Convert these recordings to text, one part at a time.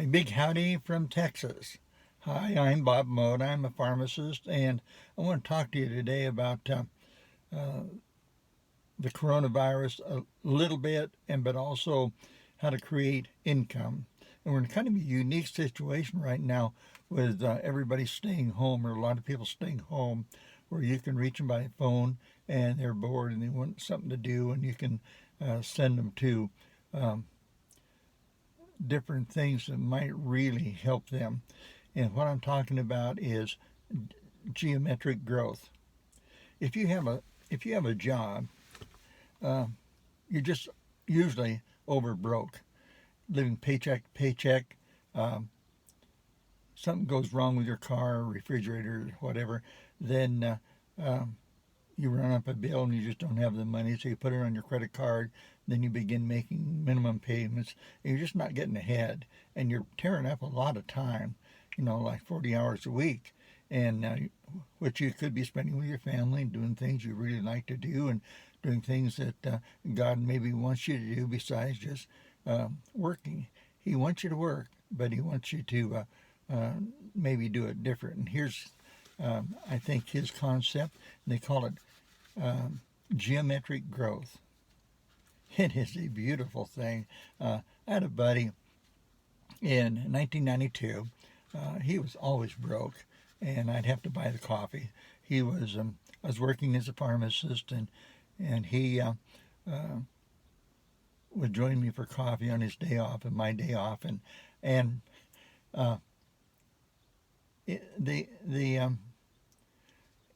A big howdy from Texas. Hi, I'm Bob Mote. I'm a pharmacist, and I want to talk to you today about uh, the coronavirus a little bit, but also how to create income. And we're in kind of a unique situation right now with everybody staying home, or a lot of people staying home, where you can reach them by phone and they're bored and they want something to do, and you can send them to um, different things that might really help them. And what I'm talking about is geometric growth. If you have a if you have a job, uh, you're just usually over broke, living paycheck to paycheck. Um, Something goes wrong with your car, refrigerator, whatever, then you run up a bill and you just don't have the money, so you put it on your credit card. Then you begin making minimum payments. And you're just not getting ahead, and you're tearing up a lot of time, like 40 hours a week, and which you could be spending with your family and doing things you really like to do, and doing things that God maybe wants you to do besides just working. He wants you to work, but He wants you to maybe do it different. And here's, I think, His concept. They call it um, geometric growth. It is a beautiful thing. I had a buddy in 1992. He was always broke, and I'd have to buy the coffee. I was working as a pharmacist, and he would join me for coffee on his day off and my day off, and uh, the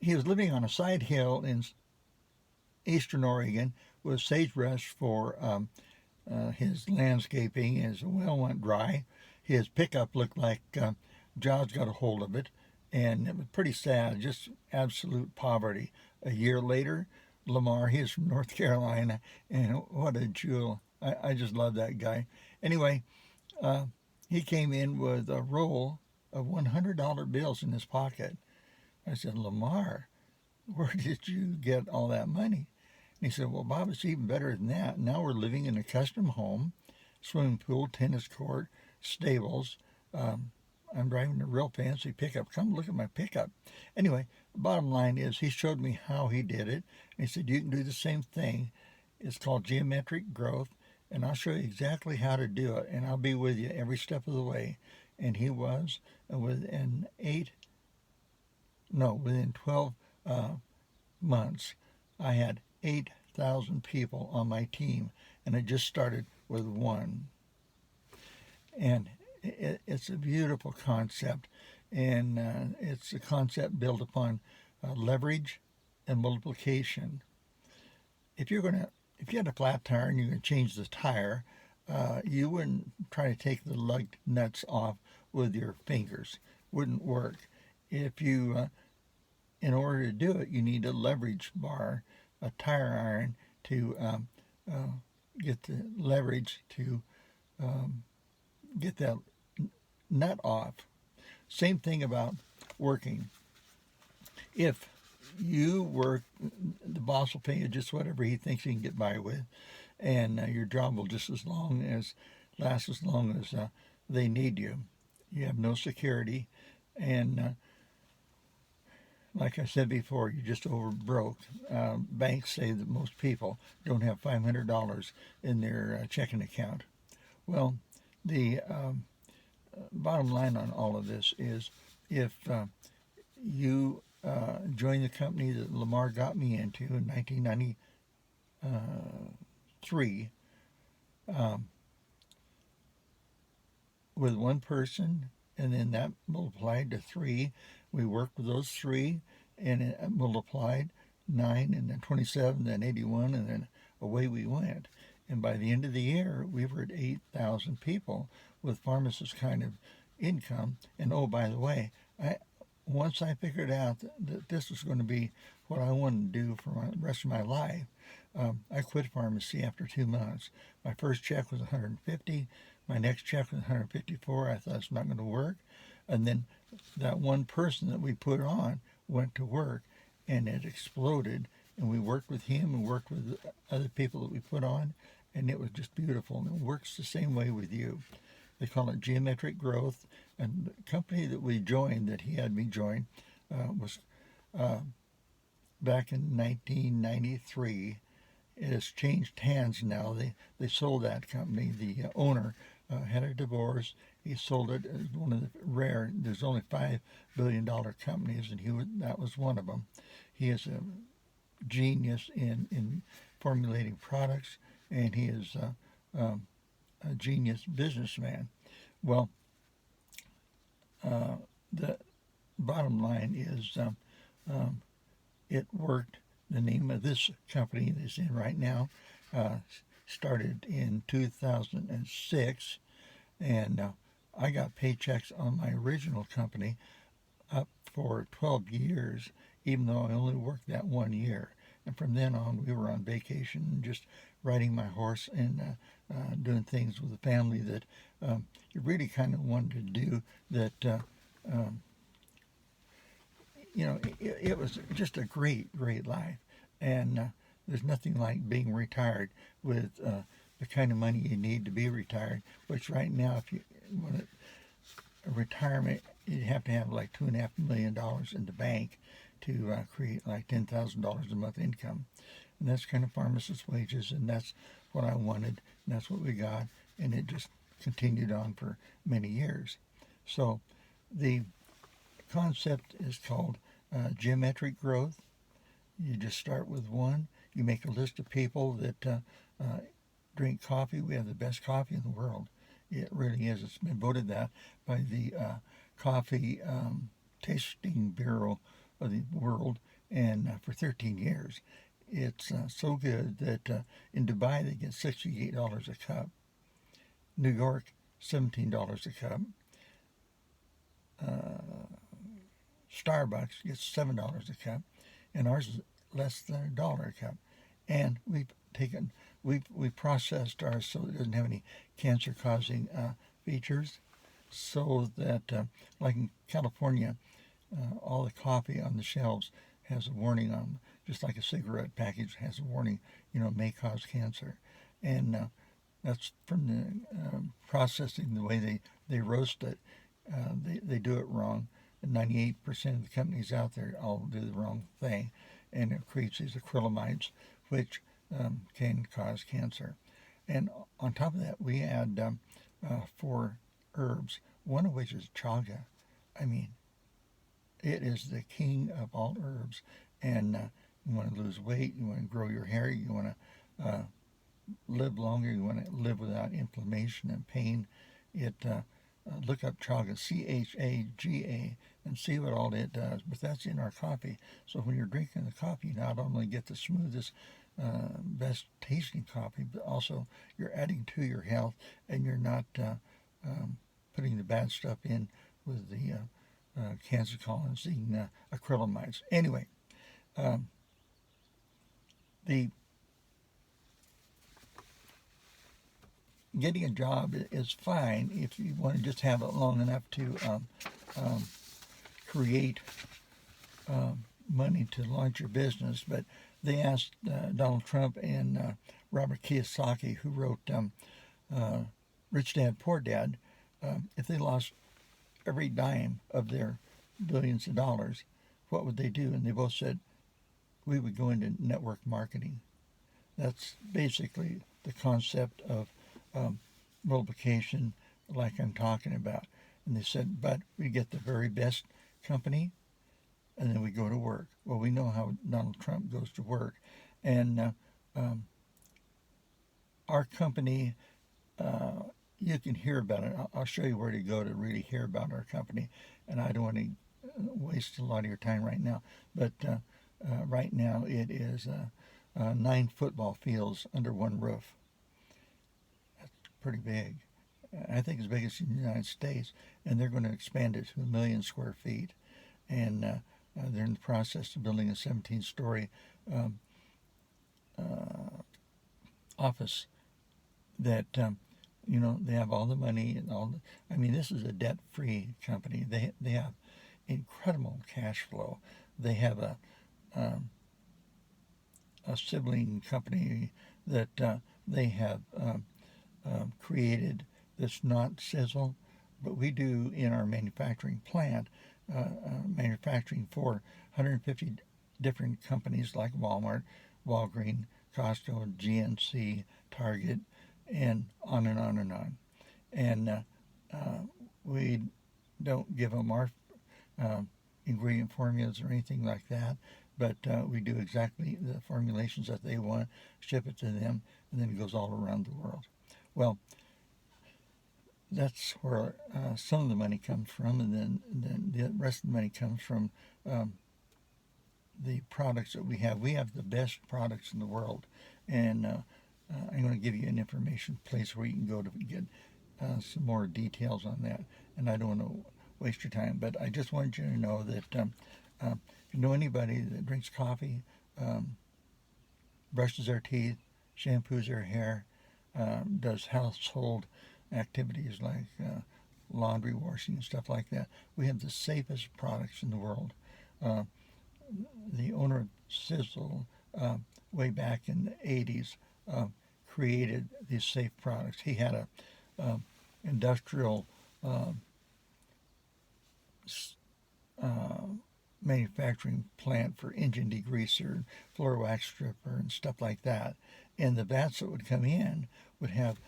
he was living on a side hill in eastern Oregon with sagebrush for his landscaping. His well went dry. His pickup looked like Jaws got a hold of it, and it was pretty sad, just absolute poverty. A year later, Lamar, he is from North Carolina, and what a jewel. I just love that guy. Anyway, uh, he came in with a roll of $100 bills in his pocket. I said, Lamar, where did you get all that money? And he said, well, Bob, it's even better than that. Now we're living in a custom home, swimming pool, tennis court, stables. Um, I'm driving a real fancy pickup. Come look at my pickup. Anyway, the bottom line is he showed me how he did it. And he said, you can do the same thing. It's called geometric growth, and I'll show you exactly how to do it, and I'll be with you every step of the way. And he was, and within 12 uh, months, I had 8,000 people on my team, and it just started with one. And it's a beautiful concept, and it's a concept built upon leverage and multiplication. If you're gonna, if you had a flat tire and you're gonna change the tire, you wouldn't try to take the lug nuts off with your fingers. Wouldn't work. If you In order to do it, you need a leverage bar, a tire iron to uh, get the leverage to um, get that nut off. Same thing about working. If you work, the boss will pay you just whatever he thinks he can get by with, and your job will just last as long as they need you. You have no security, and like I said before, you're just over broke. Banks say that most people don't have $500 in their checking account. Well, the bottom line on all of this is if you join the company that Lamar got me into in 1993 um, with one person, and then that multiplied to three. We worked with those three, and it multiplied nine, and then 27, then 81, and then away we went. And by the end of the year, we were at 8,000 people with pharmacist kind of income. And oh, by the way, once I figured out that this was going to be what I wanted to do for the rest of my life, I quit pharmacy after 2 months. My first check was 150. My next check was 154. I thought it's not going to work. And then that one person that we put on went to work, and it exploded. And we worked with him and worked with other people that we put on, and it was just beautiful. And it works the same way with you. They call it geometric growth. And the company that we joined, that he had me join, was uh, back in 1993. It has changed hands now. They sold that company. The owner had a divorce. He sold it as one of the rare. There's only $5 billion companies, and that was one of them. He is a genius in formulating products, and he is a genius businessman. Well, the bottom line is it worked. The name of this company that's in right now uh, started in 2006, and I got paychecks on my original company up for 12 years, even though I only worked that 1 year. And from then on, we were on vacation, just riding my horse and doing things with the family that you really kind of wanted to do. That um, it was just a great life, and there's nothing like being retired with the kind of money you need to be retired. Which right now, if you want a retirement, you'd have to have like $2.5 million in the bank to create like $10,000 a month income, and that's kind of pharmacist wages, and that's what I wanted, and that's what we got, and it just continued on for many years. So the concept is called geometric growth. You just start with one. You make a list of people that drink coffee. We have the best coffee in the world. It really is. It's been voted that by the Coffee Tasting Bureau of the world, and for 13 years. It's so good that in Dubai they get $68 a cup. New York, $17 a cup. Starbucks gets $7 a cup, and ours is less than $1 a cup. And we've processed ours so it doesn't have any cancer-causing features, so that like in California, all the coffee on the shelves has a warning on, just like a cigarette package has a warning, may cause cancer, and that's from the processing, the way they roast it. They do it wrong. 98% of the companies out there all do the wrong thing, and it creates these acrylamides, which can cause cancer. And on top of that, we add 4 herbs, one of which is chaga. I mean, it is the king of all herbs. And you want to lose weight, you want to grow your hair, you want to live longer, you want to live without inflammation and pain. Look up chaga, CHAGA, and see what all it does. But that's in our coffee. So when you're drinking the coffee, you not only get the smoothest, best tasting coffee, but also you're adding to your health, and you're not putting the bad stuff in with the cancer-causing acrylamides. Anyway, the getting a job is fine if you want to just have it long enough to create money to launch your business. But they asked Donald Trump and Robert Kiyosaki, who wrote Rich Dad, Poor Dad, if they lost every dime of their billions of dollars, what would they do? And they both said, we would go into network marketing. That's basically the concept of multiplication, like I'm talking about. And they said, but we get the very best company, and then we go to work. Well, we know how Donald Trump goes to work. And our company, you can hear about it. I'll show you where to go to really hear about our company. And I don't want to waste a lot of your time right now. But right now it is 9 football fields under one roof. That's pretty big. I think as big as in the United States. And they're going to expand it to 1 million square feet. And they're in the process of building a 17-story office that, they have all the money and all. This is a debt-free company. They have incredible cash flow. They have a sibling company that they have created that's not sizzle, but we do in our manufacturing plant, manufacturing for 150 different companies like Walmart, Walgreens, Costco, GNC, Target, and on and on and on. And uh, we don't give them our uh, ingredient formulas or anything like that, but we do exactly the formulations that they want, ship it to them, and then it goes all around the world. Well, that's where some of the money comes from, and then the rest of the money comes from um, the products that we have. We have the best products in the world, and I'm going to give you an information place where you can go to get some more details on that. And I don't want to waste your time, but I just want you to know that if you know anybody that drinks coffee, um, brushes their teeth, shampoos their hair, does household activities like laundry washing and stuff like that, we have the safest products in the world. Uh, the owner of Sizzle, way back in the 80s, uh, created these safe products. He had a industrial uh, uh, manufacturing plant for engine degreaser, floor wax stripper, and stuff like that. And the vats that would come in would have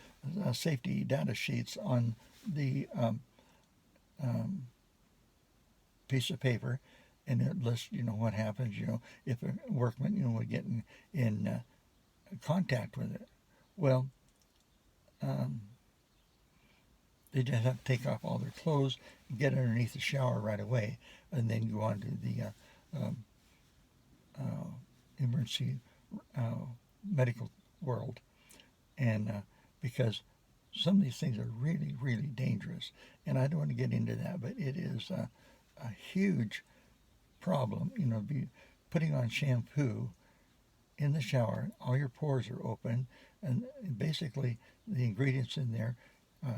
safety data sheets on the um, piece of paper, and it lists, what happens, if a workman, would get in contact with it. Well, um, they just have to take off all their clothes, get underneath the shower right away, and then go on to the emergency medical world. And because some of these things are really, really dangerous, and I don't want to get into that, but it is a huge problem. Be putting on shampoo in the shower, all your pores are open, and basically the ingredients in there,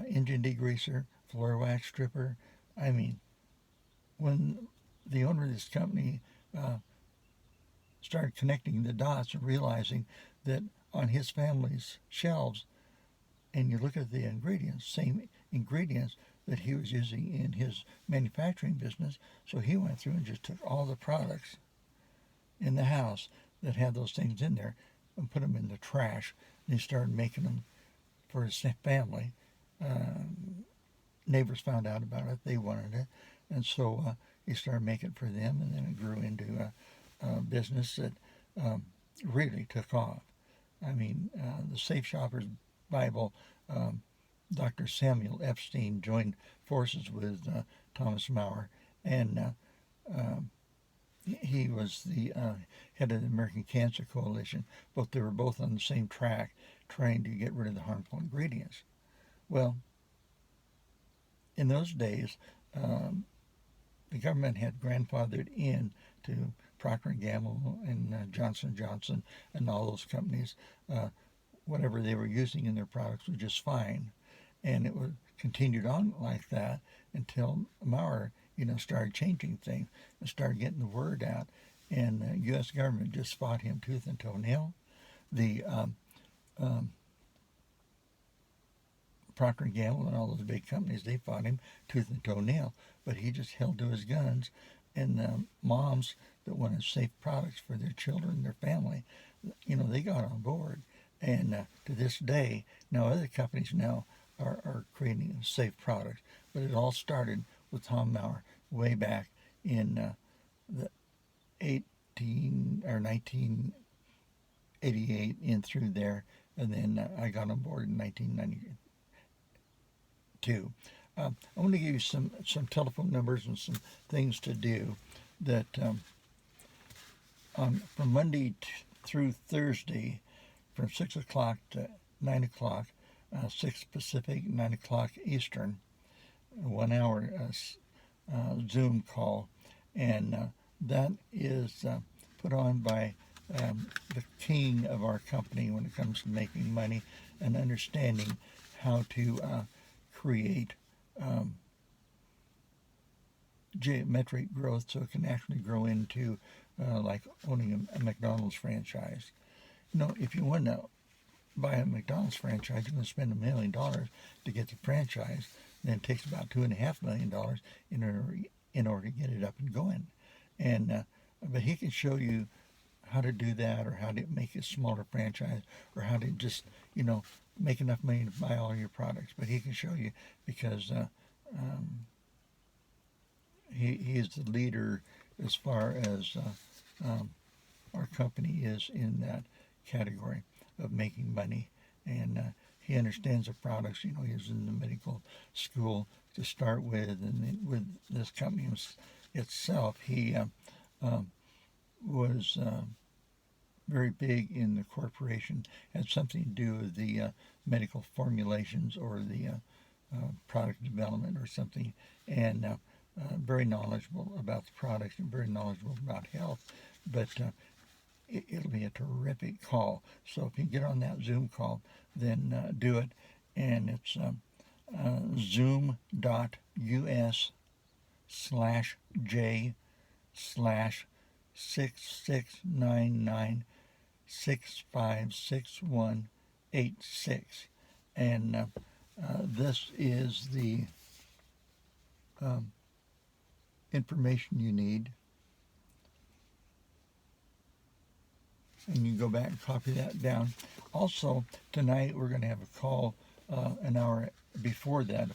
engine degreaser, floor wax stripper. I mean, when the owner of this company started connecting the dots and realizing that on his family's shelves, and you look at the ingredients, same ingredients that he was using in his manufacturing business, so he went through and just took all the products in the house that had those things in there and put them in the trash, and he started making them for his family. Neighbors found out about it, they wanted it, and so he started making it for them, and then it grew into a business that really took off. I mean, the Safe Shopper's Bible, Dr. Samuel Epstein joined forces with Thomas Maurer, and he was the head of the American Cancer Coalition. They were both on the same track, trying to get rid of the harmful ingredients. Well, in those days, the government had grandfathered in to Procter & Gamble and Johnson & Johnson and all those companies. Whatever they were using in their products was just fine. And it was continued on like that until Maurer, started changing things and started getting the word out. And the U.S. government just fought him tooth and toenail. The Procter & Gamble and all those big companies, they fought him tooth and toenail. But he just held to his guns. And the moms that wanted safe products for their children, their family, they got on board. And to this day, now other companies now are creating safe products. But it all started with Tom Maurer way back in the 1988 in through there. And then I got on board in 1992. I want to give you some telephone numbers and some things to do that from Monday through Thursday, from 6 o'clock to 9 o'clock, 6 Pacific, 9 o'clock Eastern, 1 hour Zoom call. And that is put on by the king of our company when it comes to making money and understanding how to create geometric growth so it can actually grow into like owning a McDonald's franchise. If you want to buy a McDonald's franchise, you're going to spend $1 million to get the franchise. Then it takes about $2.5 million in order to get it up and going. And but he can show you how to do that, or how to make a smaller franchise, or how to just make enough money to buy all your products. But he can show you, because he is the leader as far as our company is in that category of making money. And he understands the products. He was in the medical school to start with, and with this company itself, he was very big in the corporation. Had something to do with the medical formulations, or the product development or something, and very knowledgeable about the products and very knowledgeable about health. But it'll be a terrific call. So if you get on that Zoom call, then do it. And it's zoom.us/J/6699656186. And this is the information you need. And you go back and copy that down. Also, tonight we're going to have a call an hour before that,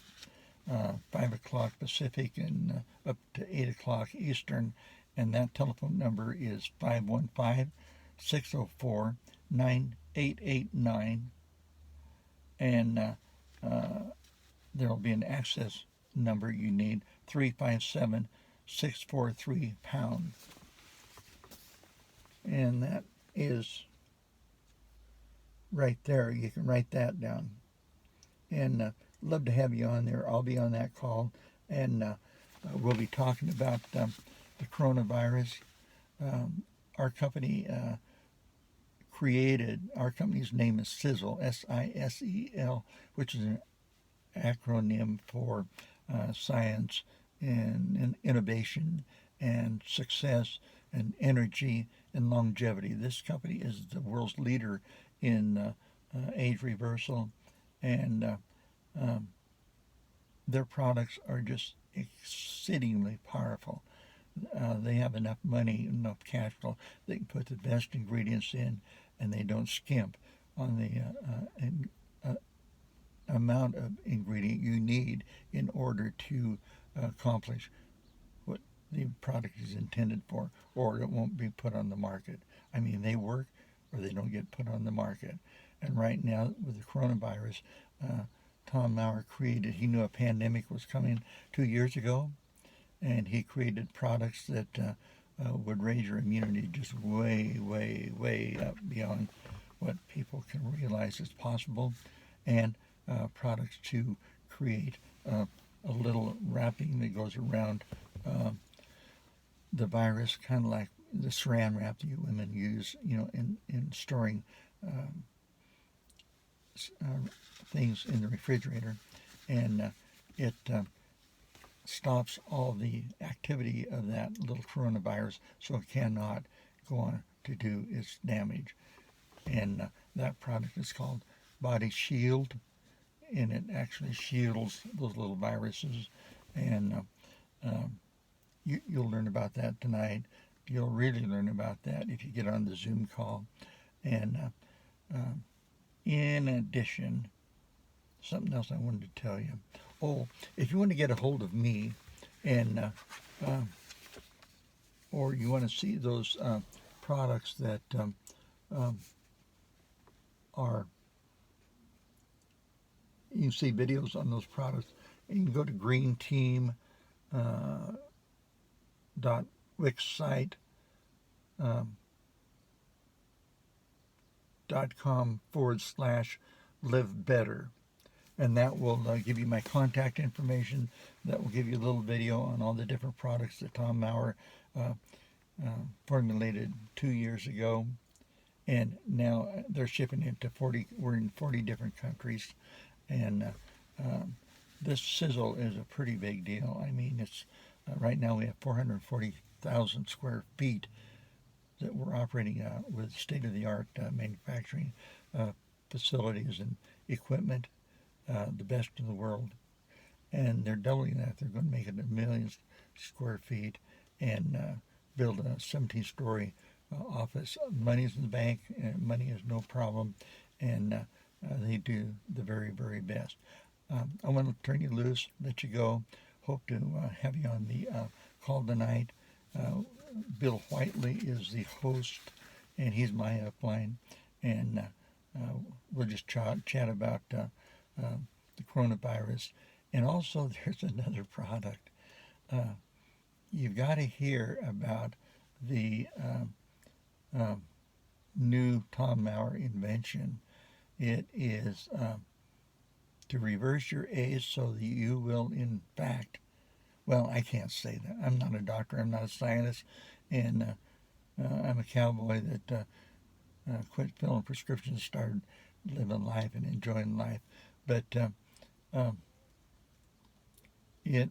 5 o'clock Pacific and up to 8 o'clock Eastern. And that telephone number is 515-604-9889. And there will be an access number you need, 357-643-pound. And that is right there. You can write that down. And love to have you on there. I'll be on that call, and we'll be talking about the coronavirus. Our company our company's name is Sizzle, SISEL, which is an acronym for science and innovation and success and energy and longevity. This company is the world's leader in age reversal, and their products are just exceedingly powerful. They have enough money, enough cash flow. They can put the best ingredients in, and they don't skimp on the amount of ingredient you need in order to accomplish what the product is intended for, or it won't be put on the market. I mean, they work or they don't get put on the market. And right now, with the coronavirus, Tom Maurer he knew a pandemic was coming 2 years ago, and he created products that would raise your immunity just way, way, way up beyond what people can realize is possible, and products to create a little wrapping that goes around the virus, kind of like the saran wrap that you women use, in storing things in the refrigerator, and it stops all the activity of that little coronavirus, so it cannot go on to do its damage. And that product is called Body Shield, and it actually shields those little viruses. And you'll learn about that tonight. You'll really learn about that if you get on the Zoom call. And in addition, something else I wanted to tell you. Oh, if you want to get a hold of me, and or you want to see those products that are, you can see videos on those products, and you can go to greenteam.wixsite.com/live better. And that will give you my contact information. That will give you a little video on all the different products that Tom Maurer formulated 2 years ago. And now they're shipping it to we're in 40 different countries. And this Sizzle is a pretty big deal. I mean, it's right now we have 440,000 square feet that we're operating with state-of-the-art manufacturing facilities and equipment, the best in the world. And they're doubling that. They're going to make it 1,000,000 square feet and build a 17-story office. Money's in the bank, and money is no problem, and they do the very, very best. I want to turn you loose, let you go. Hope to have you on the call tonight. Bill Whiteley is the host, and he's my upline, and we'll just chat about the coronavirus. And also, there's another product. You've got to hear about the new Tom Maurer invention. It is to reverse your age so that you will, in fact, well, I can't say that. I'm not a doctor. I'm not a scientist. And I'm a cowboy that quit filling prescriptions, started living life and enjoying life. But it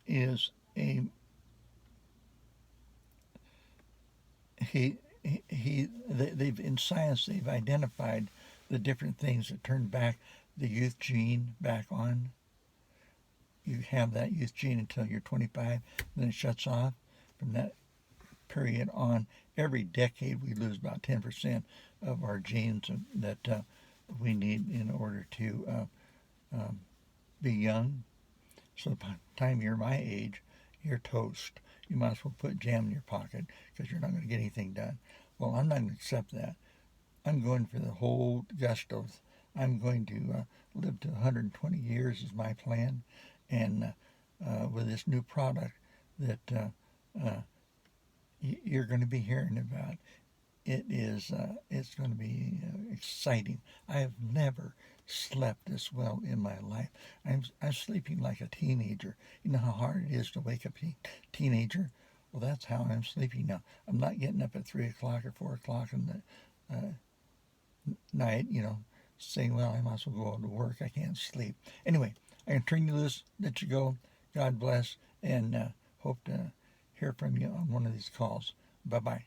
is a they've in science they've identified the different things that turn back the youth gene back on. You have that youth gene until you're 25, then it shuts off. From that period on, every decade we lose about 10% of our genes that we need in order to be young. So by the time you're my age, you're toast. You might as well put jam in your pocket because you're not going to get anything done. Well, I'm not going to accept that. I'm going for the whole gusto. I'm going to live to 120 years is my plan. And with this new product that you're going to be hearing about, it's going to be exciting. I have never slept this well in my life. I'm sleeping like a teenager. You know how hard it is to wake up a teenager? Well, that's how I'm sleeping now. I'm not getting up at 3 o'clock or 4 o'clock in the night, saying, well, I might as well go to work. I can't sleep. Anyway, I can turn you loose, let you go. God bless, and hope to hear from you on one of these calls. Bye-bye.